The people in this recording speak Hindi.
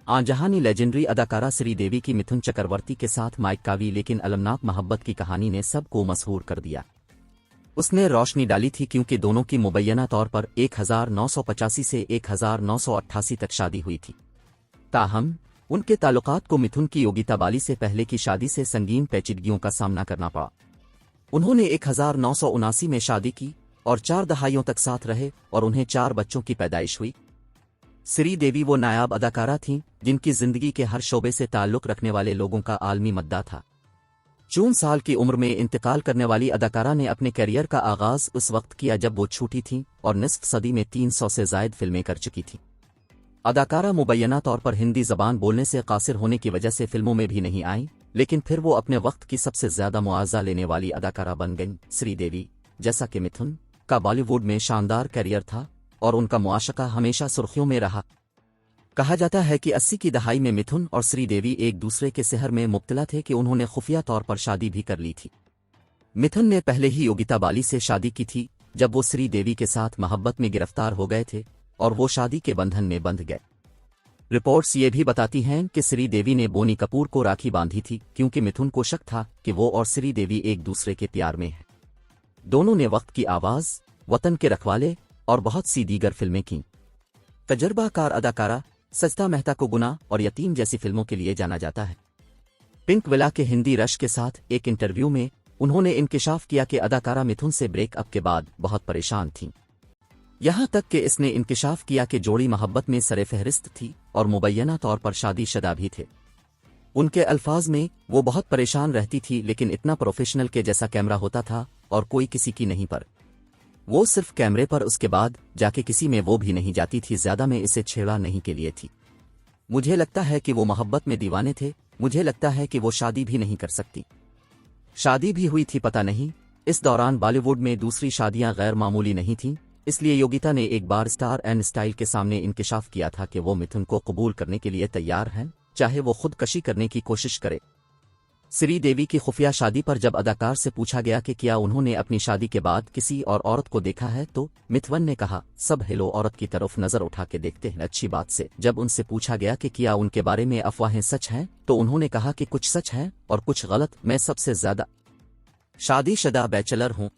आजहानी लेजेंडरी अदाकारा श्रीदेवी की मिथुन चक्रवर्ती के साथ मायकावी लेकिन अलमनाक मोहब्बत की कहानी ने सबको मशहूर कर दिया। उसने रोशनी डाली थी क्योंकि दोनों की मुबैना तौर पर 1985 से 1988 तक शादी हुई थी। ताहम उनके ताल्लुकात को मिथुन की योगिता बाली से पहले की शादी से संगीन पेचीदगियों का सामना करना पड़ा। उन्होंने 1979 में शादी की और 4 दहाइयों तक साथ रहे और उन्हें 4 बच्चों की पैदाइश हुई। श्रीदेवी वो नायाब अदाकारा थीं जिनकी जिंदगी के हर शोबे से ताल्लुक रखने वाले लोगों का आलमी मद्दा था। 54 साल की उम्र में इंतकाल करने वाली अदाकारा ने अपने करियर का आगाज उस वक्त किया जब वो छोटी थीं और निस्फ सदी में 300 से जायद फिल्में कर चुकी थीं। अदाकारा मुबैना तौर पर हिंदी जबान बोलने से कासिर होने की वजह से फिल्मों में भी नहीं आईं, लेकिन फिर वो अपने वक्त की सबसे ज्यादा मुआवजा लेने वाली अदाकारा बन गईं। श्रीदेवी जैसा कि मिथुन का बॉलीवुड में शानदार करियर था और उनका मुआशका हमेशा सुर्खियों में रहा। कहा जाता है कि 80 की दहाई में मिथुन और श्रीदेवी एक दूसरे के सेहर में मुब्तला थे कि उन्होंने खुफिया तौर पर शादी भी कर ली थी। मिथुन ने पहले ही योगिता बाली से शादी की थी जब वो श्रीदेवी के साथ मोहब्बत में गिरफ्तार हो गए थे और वो शादी के बंधन में बंध गए। रिपोर्ट्स ये भी बताती हैं कि श्रीदेवी ने बोनी कपूर को राखी बांधी थी क्योंकि मिथुन को शक था कि वो और श्रीदेवी एक दूसरे के प्यार में हैं। दोनों ने वक्त की आवाज, वतन के रखवाले और बहुत सी दीगर फिल्में कीं। तजर्बाकार अदाकारा सजदा मेहता को गुनाह और यतीम जैसी फिल्मों के लिए जाना जाता है। पिंक विला के हिंदी रश के साथ एक इंटरव्यू में उन्होंने इंकिशाफ किया कि अदाकारा मिथुन से ब्रेकअप के बाद बहुत परेशान थीं। यहां तक कि इसने इंकिशाफ किया कि जोड़ी मोहब्बत में सरे फहरिस्त थी और मुबैना तौर पर शादीशुदा भी थे। उनके अल्फाज में वो बहुत परेशान रहती थी लेकिन इतना प्रोफेशनल के जैसा कैमरा होता था और कोई किसी की नहीं पर वो सिर्फ कैमरे पर, उसके बाद जाके किसी में वो भी नहीं जाती थी। ज्यादा में इसे छेड़ा नहीं के लिए थी। मुझे लगता है कि वो मोहब्बत में दीवाने थे। मुझे लगता है कि वो शादी भी नहीं कर सकती। शादी भी हुई थी पता नहीं। इस दौरान बॉलीवुड में दूसरी शादियां गैर मामूली नहीं थीं, इसलिए योगिता ने एक बार स्टार एंड स्टाइल के सामने इंकिशाफ किया था कि वो मिथुन को कबूल करने के लिए तैयार हैं, चाहे वो खुदकशी करने की कोशिश करे। श्रीदेवी की खुफिया शादी पर जब अदाकार से पूछा गया कि क्या उन्होंने अपनी शादी के बाद किसी और औरत को देखा है तो मिथुन ने कहा, सब हेलो औरत की तरफ नजर उठा के देखते हैं अच्छी बात से। जब उनसे पूछा गया कि क्या उनके बारे में अफवाहें सच हैं तो उन्होंने कहा कि कुछ सच है और कुछ गलत। मैं सबसे ज्यादा शादीशुदा बैचलर हूं।